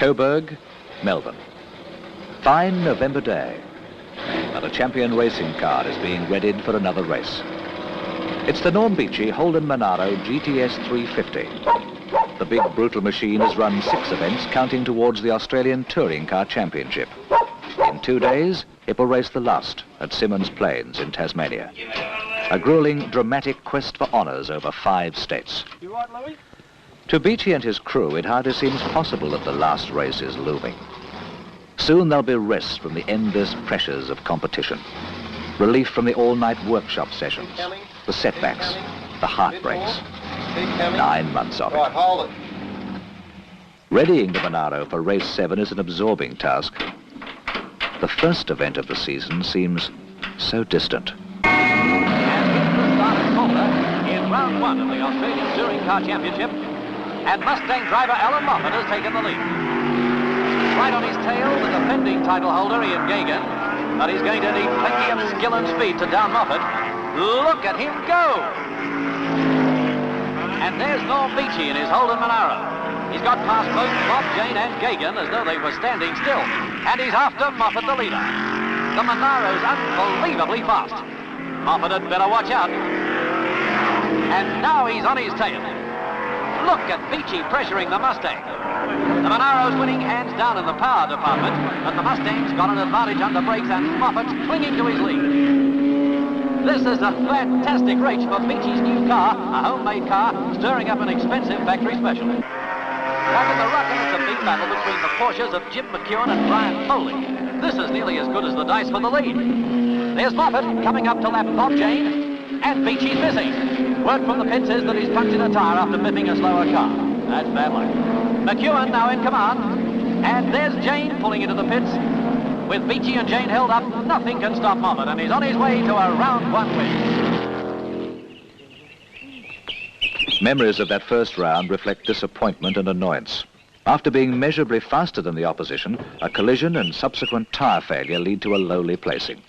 Coburg, Melbourne. Fine November day, and a champion racing car is being readied for another race. It's the Norm Beechey Holden Monaro GTS 350. The big brutal machine has run 6 events, counting towards the Australian Touring Car Championship. In 2 days, it will race the last at Symonds Plains in Tasmania. A grueling, dramatic quest for honours over 5 states. You right, Louis? To Beechey and his crew, it hardly seems possible that the last race is looming. Soon there'll be rest from the endless pressures of competition. Relief from the all-night workshop sessions, the setbacks, the heartbreaks. 9 months of it. Right, hold it. Readying the Monaro for race 7 is an absorbing task. The first event of the season seems so distant. And here's the start at Calder in round 1 of the Australian Touring Car Championship. And Mustang driver Alan Moffat has taken the lead. Right on his tail, the defending title holder Ian Gagan, but he's going to need plenty of skill and speed to down Moffat. Look at him go! And there's Norm Beechey in his Holden Monaro. He's got past both Bob Jane and Gagan as though they were standing still. And he's after Moffat, the leader. The Monaro's unbelievably fast. Moffat had better watch out. And now he's on his tail. Look at Beechey pressuring the Mustang. The Monaro's winning hands down in the power department, but the Mustang's got an advantage under brakes and Moffat's clinging to his lead. This is a fantastic race for Beechey's new car, a homemade car, stirring up an expensive factory special. Back in the ruck, and it's a big battle between the Porsches of Jim McEwen and Brian Foley. This is nearly as good as the dice for the lead. There's Moffat coming up to lap Bob Jane, and Beechey's missing. Word from the pits is that he's punctured a tyre after biffing a slower car. That's bad luck. McEwen now in command, and there's Jane pulling into the pits. With Beechey and Jane held up, nothing can stop Moffat, and he's on his way to a round 1 win. Memories of that first round reflect disappointment and annoyance. After being measurably faster than the opposition, a collision and subsequent tyre failure lead to a lowly placing.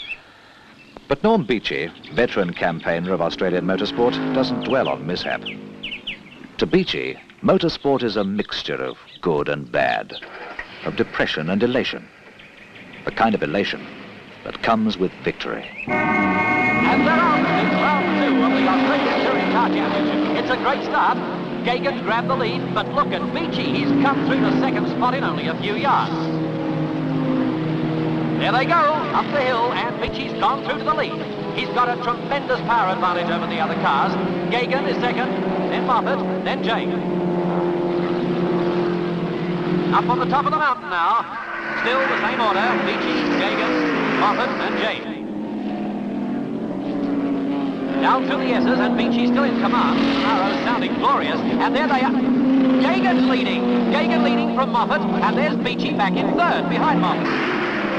But Norm Beechey, veteran campaigner of Australian motorsport, doesn't dwell on mishap. To Beechey, motorsport is a mixture of good and bad, of depression and elation. The kind of elation that comes with victory. And they're out. It's round 2 of the Australian Touring Car Championship. It's a great start. Gagan grabbed the lead, but look at Beechey. He's come through the second spot in only a few yards. There they go, up the hill, and Beechey's gone through to the lead. He's got a tremendous power advantage over the other cars. Gagan is second, then Moffat, then Jane. Up on the top of the mountain now. Still the same order, Beechey, Gagan, Moffat, and Jane. Down through the S's, and Beechey still in command. Monaro's sounding glorious, and there they are. Gagan's leading. Gagan leading from Moffat, and there's Beechey back in third, behind Moffat.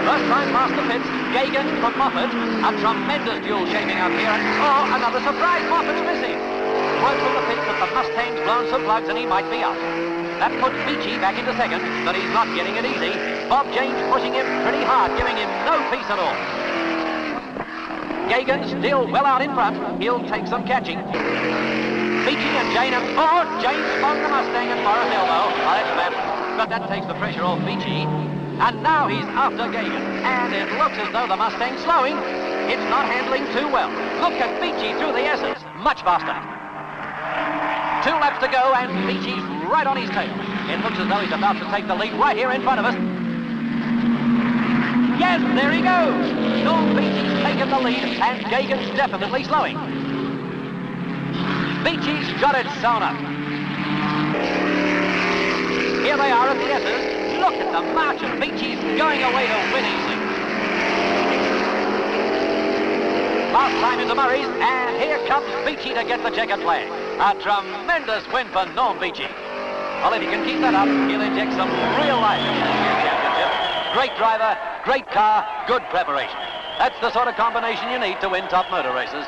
First time past the pits, Gagan from Moffat. A tremendous duel shaping up here, and oh, another surprise, Moffat's missing. Word from the pits that the Mustang's blown some plugs and he might be out. That puts Beechey back into second, but he's not getting it easy. Bob Jane's pushing him pretty hard, giving him no peace at all. Gagan still well out in front. He'll take some catching. Beechey and Jane, and oh, Jane spun the Mustang and Morris elbow. Oh, that's bad, but that takes the pressure off Beechey. And now he's after Gagan, and it looks as though the Mustang's slowing. It's not handling too well. Look at Beechey through the S's, much faster. 2 laps to go, and Beechey's right on his tail. It looks as though he's about to take the lead right here in front of us. Yes, there he goes. Norm Beechey's taken the lead, and Gagan's definitely slowing. Beechey's got it sewn up. Here they are at the S's. Look at the march of Beechey's going away to win easily. Last time in the Murrays, and here comes Beechey to get the checkered flag. A tremendous win for Norm Beechey. Well, if he can keep that up, he'll inject some real life into the championship. Great driver, great car, good preparation. That's the sort of combination you need to win top motor races.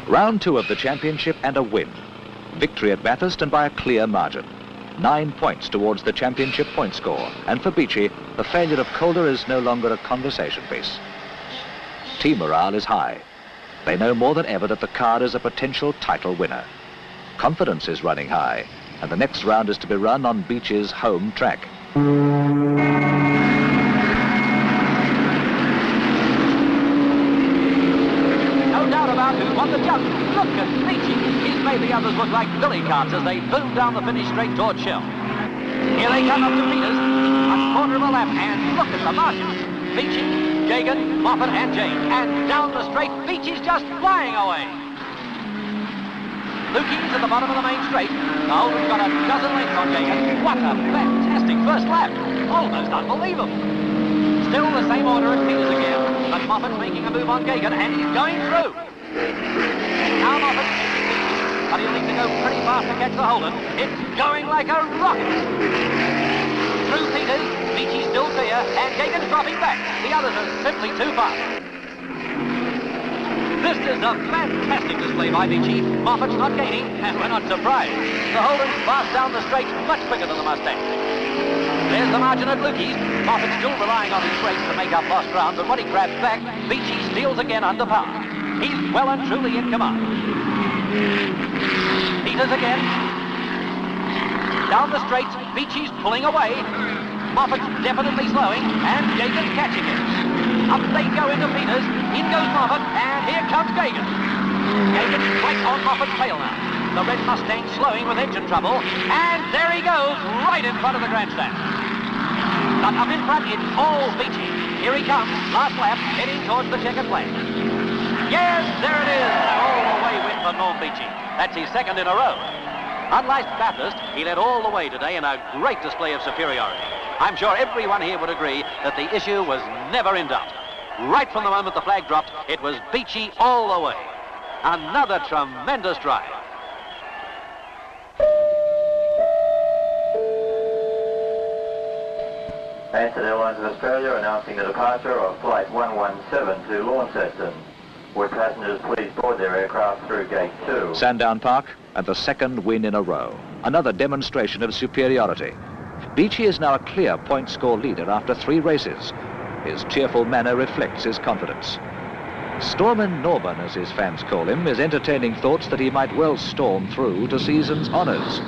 Round 2 of the championship and a win. Victory at Bathurst and by a clear margin. 9 points towards the championship point score. And for Beechey, the failure of Calder is no longer a conversation piece. Team morale is high. They know more than ever that the car is a potential title winner. Confidence is running high, and the next round is to be run on Beechey's home track. No doubt about who won the jump. Look at Beechey. He's made the others look like billy carts as they boom down the finish straight towards Shell. Here they come up to Peters, a quarter of a lap, and look at the margins. Beechey, Gagan, Moffat and Jane, and down the straight, Beechey's just flying away. Lukey's at the bottom of the main straight. The Holden's got a dozen lengths on Gagan. What a fantastic first lap. Almost unbelievable. Still the same order as Peters again, but Moffat's making a move on Gagan, and he's going through. Now Moffat, but he'll need to go pretty fast to catch the Holden. It's going like a rocket. Through Peters, Beechey's still clear, and Gagan's dropping back. The others are simply too fast. This is a fantastic display by Beechey. Moffat's not gaining, and we're not surprised. The Holden's fast down the straight, much quicker than the Mustang. There's the margin at Lukey's. Moffat's still relying on his brakes to make up lost ground, but when he grabs back, Beechey steals again under par. He's well and truly in command. Peters again. Down the straight, Beechey's pulling away. Moffat's definitely slowing, and Gagan's catching him. Up they go into Peters. In goes Moffat, and here comes Gagan. Gagan's right on Moffat's tail now. The red Mustang slowing with engine trouble, and there he goes, right in front of the grandstand. But up in front, it's all Beechey. Here he comes, last lap, heading towards the checkered flag. Yes, there it is, an all-the-way win for Norm Beechey. That's his second in a row. Unlike Bathurst, he led all the way today in a great display of superiority. I'm sure everyone here would agree that the issue was never in doubt. Right from the moment the flag dropped, it was Beechey all the way. Another tremendous drive. Ansett Airlines of Australia announcing the departure of Flight 117 to Launceston. Would passengers please board their aircraft through Gate 2? Sandown Park, and the second win in a row. Another demonstration of superiority. Beechey is now a clear point score leader after 3 races. His cheerful manner reflects his confidence. Stormin Norman, as his fans call him, is entertaining thoughts that he might well storm through to season's honours.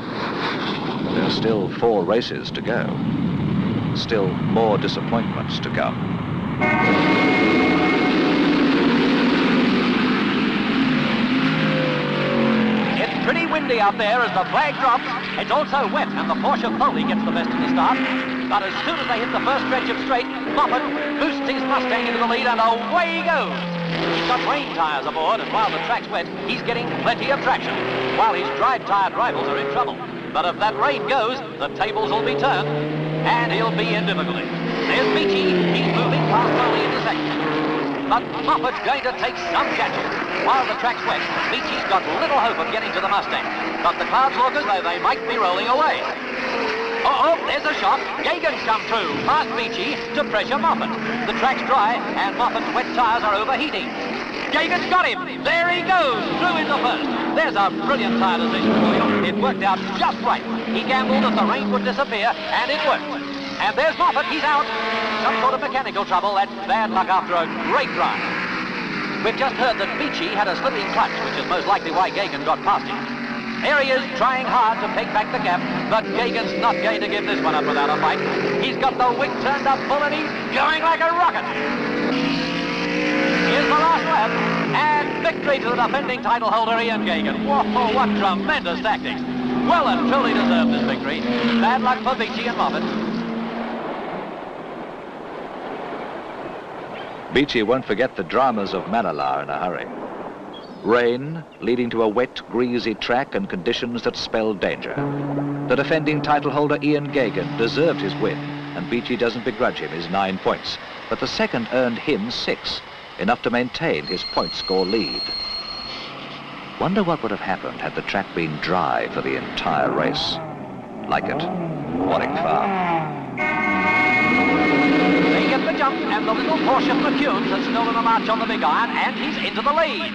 There are still 4 races to go. Still more disappointments to come. It's pretty windy out there as the flag drops. It's also wet, and the Porsche Foley gets the best of the start. But as soon as they hit the first stretch of straight, Moffat boosts his Mustang into the lead, and away he goes. He's got rain tyres aboard, and while the track's wet, he's getting plenty of traction, while his dry-tyred rivals are in trouble. But if that rain goes, the tables will be turned, and he'll be in difficulty. There's Beechey. He's moving past Foley into second. But Moffat's going to take some chances. While the track's wet, Beechey's got little hope of getting to the Mustang. But the clouds look as though they might be rolling away. Oh, there's a shot. Gagan's come through past Beechey to pressure Moffat. The track's dry, and Moffat's wet tyres are overheating. Gagan's got him. There he goes, through into first. There's a brilliant tyre decision for you. It worked out just right. He gambled that the rain would disappear, and it worked. And there's Moffat. He's out. Some sort of mechanical trouble. That's bad luck after a great drive. We've just heard that Beechey had a slipping clutch, which is most likely why Gagan got past him. Here he is, trying hard to peg back the gap, but Gagan's not going to give this one up without a fight. He's got the wing turned up full, and he's going like a rocket. Here's the last lap, and victory to the defending title holder, Ian Gagan. Whoa, what tremendous tactics. Well and truly deserved this victory. Bad luck for Beechey and Moffat. Beechey won't forget the dramas of Manillar in a hurry. Rain, leading to a wet, greasy track and conditions that spell danger. The defending title holder Ian Gagan deserved his win, and Beechey doesn't begrudge him his 9 points. But the second earned him 6, enough to maintain his point score lead. Wonder what would have happened had the track been dry for the entire race. Like at Warwick Farm. They get the jump, and the little Porsche McCunes has stolen a march on the big iron, and he's into the lead.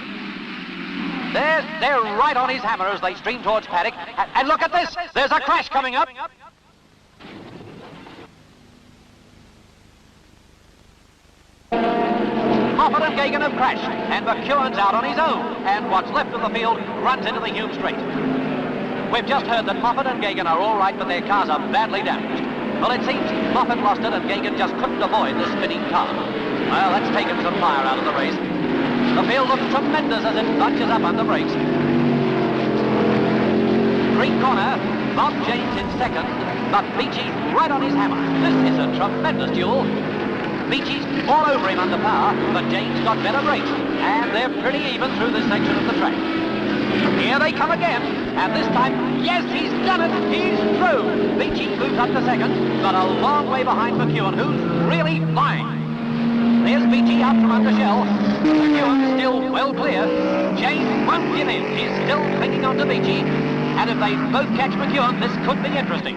They're right on his hammer as they stream towards paddock. And look at this. There's a crash coming up. Moffat and Gagan have crashed, and McEwen's out on his own, and what's left of the field runs into the Hume Straight. We've just heard that Moffat and Gagan are all right, but their cars are badly damaged. Well, it seems Moffat lost it and Gagan just couldn't avoid the spinning car. Well, that's taken some fire out of the race. The field looks tremendous as it bunches up under brakes. Green corner, Bob James in second, but Beechey's right on his hammer. This is a tremendous duel. Beechey's all over him under power, but James got better brakes, and they're pretty even through this section of the track. Here they come again, and this time, yes, he's done it, he's through. Beechey moves up to second, but a long way behind McEwen, who's really flying. There's Beechey out from under shell. McEwen still well clear. James won't give in, he's still clinging on to Beechey, and if they both catch McEwen, this could be interesting.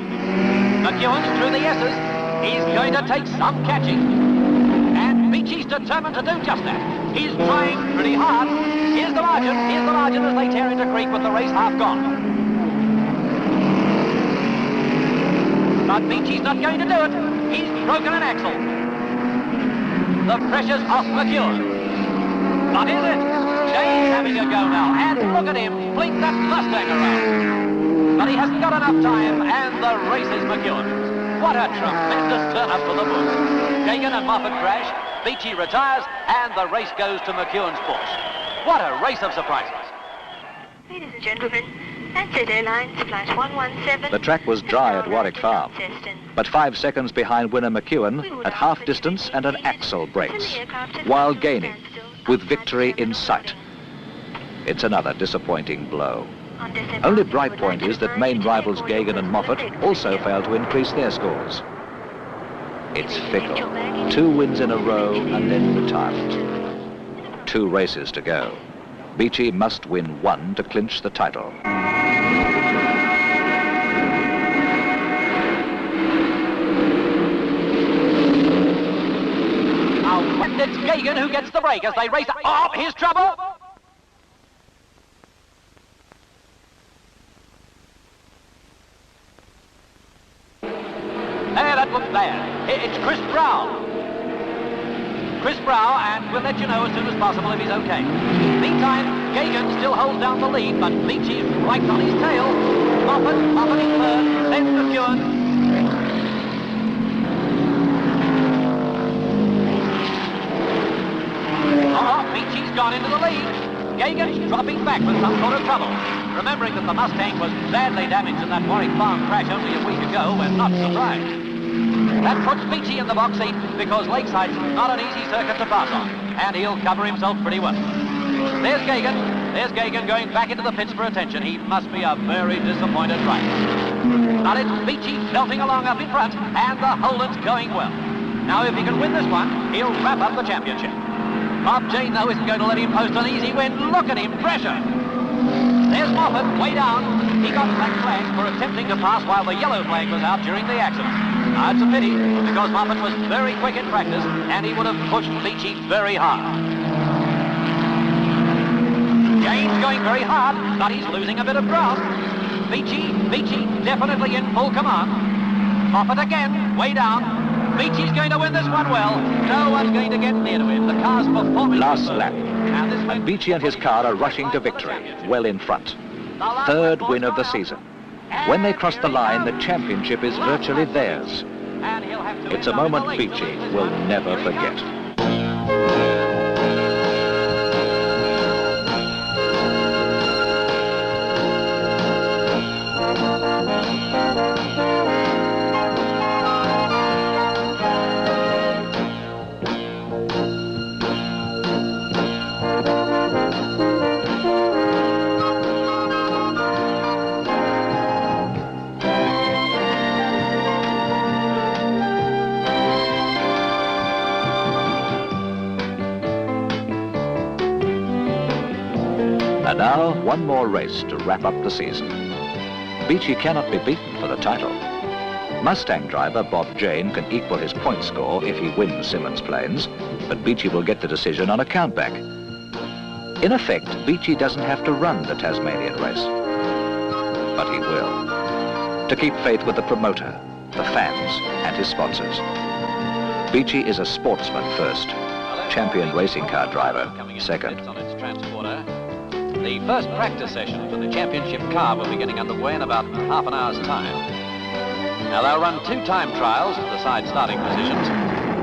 McEwen's through the S's, he's going to take some catching. Beechey's determined to do just that. He's trying pretty hard. Here's the margin as they tear into creek with the race half gone. But Beechey's not going to do it. He's broken an axle. The pressure's off McEwen. But is it? James having a go now, and look at him fling that Mustang around. But he hasn't got enough time, and the race is McEwen's. What a tremendous turn up for the Bush. Gagan and Moffat crash. Beechey retires, and the race goes to McEwen's Porsche. What a race of surprises. Ladies and gentlemen, ATCC Airlines Flight 117. The track was dry at Warwick Farm, but 5 seconds behind winner McEwen at half distance and an axle breaks, while gaining, with victory in sight. It's another disappointing blow. Only bright point is that main rivals Gagan and Moffat also failed to increase their scores. It's fickle. 2 wins in a row and then retirement. 2 races to go. Beechey must win 1 to clinch the title. Now, it's Gagan who gets the break as they race. Oh, here's trouble! There, that looks bad. It's Chris Brown. Chris Brown, and we'll let you know as soon as possible if he's okay. Meantime, Gagan still holds down the lead, but Beechey's right on his tail. Moffat in third, then McEwen. Beechey's gone into the lead. Gagan's dropping back with some sort of trouble. Remembering that the Mustang was badly damaged in that Warwick Farm crash only a week ago, we're not surprised. That puts Beechey in the box seat because Lakeside's not an easy circuit to pass on, and he'll cover himself pretty well. There's Gagan going back into the pits for attention. He must be a very disappointed rider. But it's Beechey belting along up in front, and the Holden's going well. Now, if he can win this one, he'll wrap up the championship. Bob Jane, though, isn't going to let him post an easy win. Look at him, pressure. There's Moffat, way down. He got black flags for attempting to pass while the yellow flag was out during the accident. It's a pity, because Moffat was very quick in practice, and he would have pushed Beechey very hard. James going very hard, but he's losing a bit of ground. Beechey definitely in full command. Moffat again, way down. Beechey's going to win this one well. No one's going to get near to him. The car's performing. Last lap. And Beechey and his car are rushing to victory, well in front. 3rd win of the season. When they cross the line, the championship is virtually theirs. It's a moment Beechey will never forget. And now, one more race to wrap up the season. Beechey cannot be beaten for the title. Mustang driver Bob Jane can equal his point score if he wins Simmons Plains, but Beechey will get the decision on a countback. In effect, Beechey doesn't have to run the Tasmanian race, but he will, to keep faith with the promoter, the fans, and his sponsors. Beechey is a sportsman first, champion racing car driver, second. On its transporter. The first practice session for the championship car will be getting underway in about half an hour's time. Now they'll run 2 time trials to decide starting positions,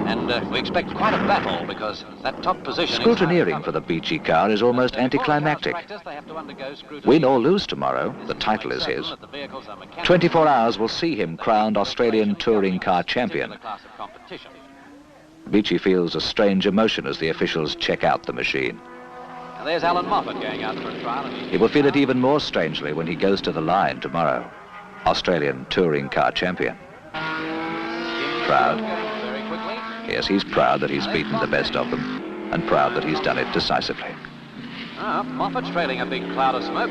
and we expect quite a battle because that top position... Scrutineering for the Beechey car is almost anticlimactic. Win or lose tomorrow, the title is his. 24 hours will see him crowned Australian touring car champion. Beechey feels a strange emotion as the officials check out the machine. And there's Alan Moffat going out for a trial. He will feel it even more strangely when he goes to the line tomorrow. Australian touring car champion. Proud. Yes, he's proud that he's beaten the best of them, and proud that he's done it decisively. Moffat's trailing a big cloud of smoke.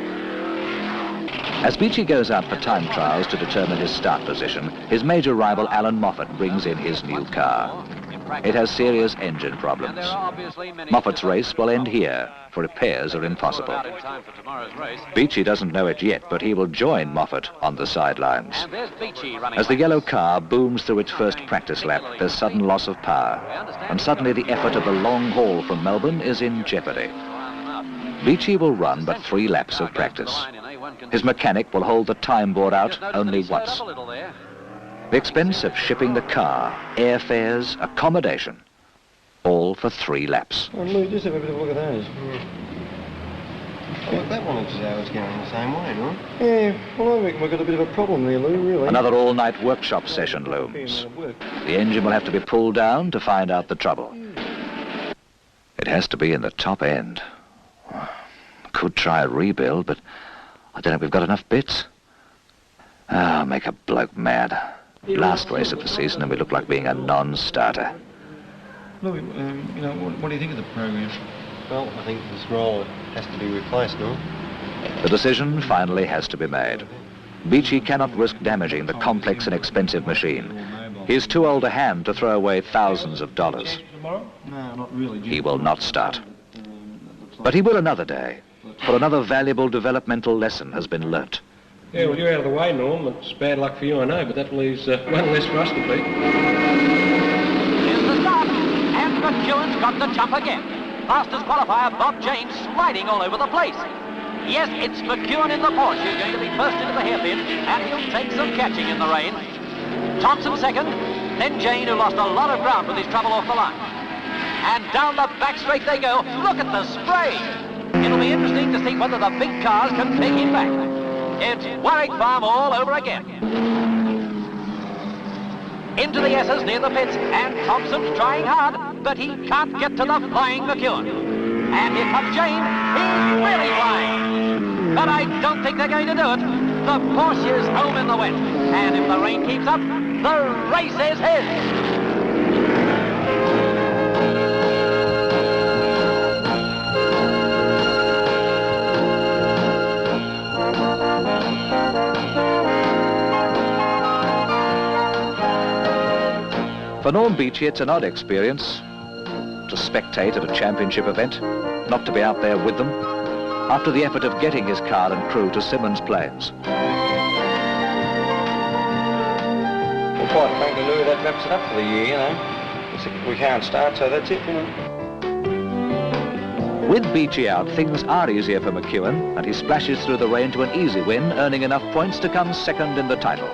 As Beechey goes out for time trials to determine his start position, his major rival Alan Moffat brings in his new car. It has serious engine problems. Moffat's race will end here, for repairs are impossible. Beechey doesn't know it yet, but he will join Moffat on the sidelines. As the yellow car booms through its first practice lap, there's sudden loss of power, and suddenly the effort of the long haul from Melbourne is in jeopardy. Beechey will run but 3 laps of practice. His mechanic will hold the time board out only once. The expense of shipping the car, airfares, accommodation, all for 3 laps. Oh, Lou, just have a bit of a look at those. Oh, that one looks as though it's going the same way, doesn't it? Yeah, well, I reckon we've got a bit of a problem there, Lou, really. Another all-night workshop session looms. The engine will have to be pulled down to find out the trouble. It has to be in the top end. Could try a rebuild, but I don't know if we've got enough bits. I'll make a bloke mad. Last race of the season and we look like being a non-starter. Louis, what do you think of the program? Well, I think this roller has to be replaced, no? The decision finally has to be made. Beechey cannot risk damaging the complex and expensive machine. He is too old a hand to throw away thousands of dollars. No, not really. He will not start. But he will another day, for another valuable developmental lesson has been learnt. Yeah, well, you're out of the way, Norm. It's bad luck for you, I know, but that leaves one less for us to beat. Here's the start, and McEwen's got the jump again. Fastest qualifier, Bob James, sliding all over the place. Yes, it's McEwen in the Porsche who's going to be first into the hairpin, and he'll take some catching in the rain. Thompson second, then Jane, who lost a lot of ground with his trouble off the line. And down the back straight they go. Look at the spray. It'll be interesting to see whether the big cars can take him back. It's Warwick Farm all over again. Into the S's near the pits, and Thompson's trying hard, but he can't get to the flying McEwen. And here comes Jane. He's really flying. But I don't think they're going to do it. The Porsche is home in the wet. And if the rain keeps up, the race is his. For Norm Beechey, it's an odd experience to spectate at a championship event, not to be out there with them, after the effort of getting his car and crew to Symonds Plains. Well, quite frankly, Louis, that wraps it up for the year, you know. We can't start, so that's it, you know. With Beechey out, things are easier for McEwen, and he splashes through the rain to an easy win, earning enough points to come second in the title.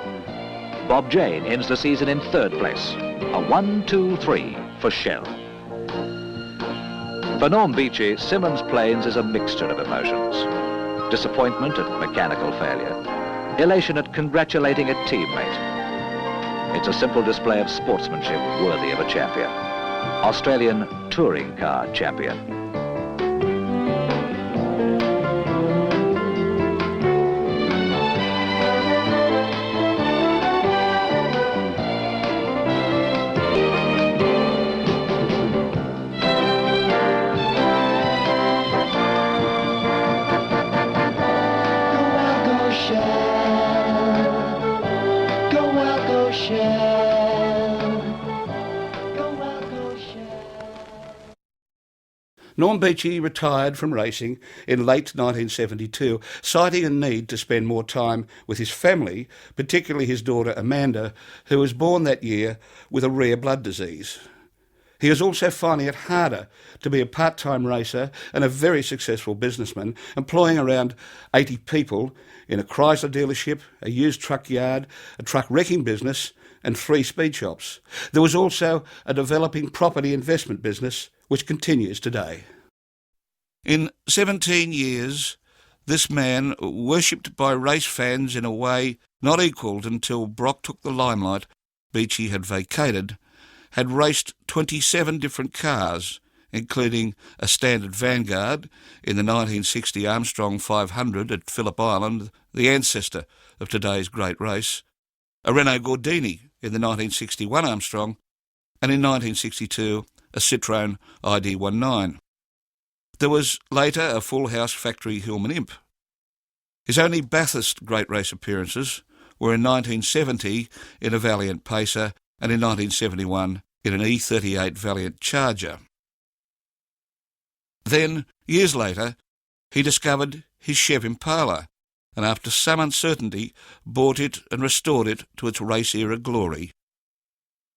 Bob Jane ends the season in 3rd place. A 1-2-3 for Shell. For Norm Beechey, Symonds Plains is a mixture of emotions. Disappointment at mechanical failure. Elation at congratulating a teammate. It's a simple display of sportsmanship worthy of a champion. Australian touring car champion. Norm Beechey retired from racing in late 1972, citing a need to spend more time with his family, particularly his daughter Amanda, who was born that year with a rare blood disease. He is also finding it harder to be a part-time racer and a very successful businessman, employing around 80 people in a Chrysler dealership, a used truck yard, a truck wrecking business and 3 speed shops. There was also a developing property investment business which continues today. In 17 years, this man, worshipped by race fans in a way not equalled until Brock took the limelight Beechey had vacated, had raced 27 different cars, including a standard Vanguard in the 1960 Armstrong 500 at Phillip Island, the ancestor of today's great race, a Renault Gordini in the 1961 Armstrong, and in 1962 a Citroën ID19. There was later a full house factory Hillman Imp. His only Bathurst great race appearances were in 1970 in a Valiant Pacer and in 1971 in an E38 Valiant Charger. Then, years later, he discovered his Chev Impala, and after some uncertainty bought it and restored it to its race-era glory.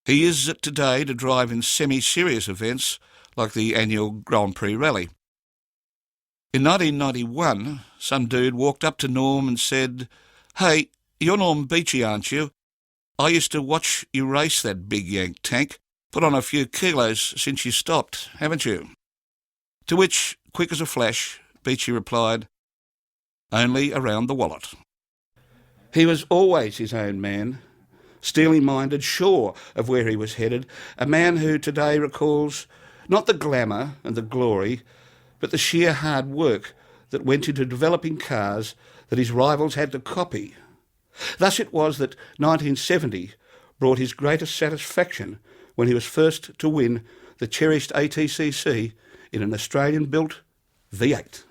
He uses it today to drive in semi-serious events like the annual Grand Prix Rally. In 1991, some dude walked up to Norm and said, "Hey, you're Norm Beechey, aren't you? I used to watch you race that big Yank tank. Put on a few kilos since you stopped, haven't you?" To which, quick as a flash, Beechey replied, "Only around the wallet." He was always his own man, steely-minded, sure of where he was headed, a man who today recalls not the glamour and the glory, but the sheer hard work that went into developing cars that his rivals had to copy. Thus it was that 1970 brought his greatest satisfaction when he was first to win the cherished ATCC in an Australian-built V8.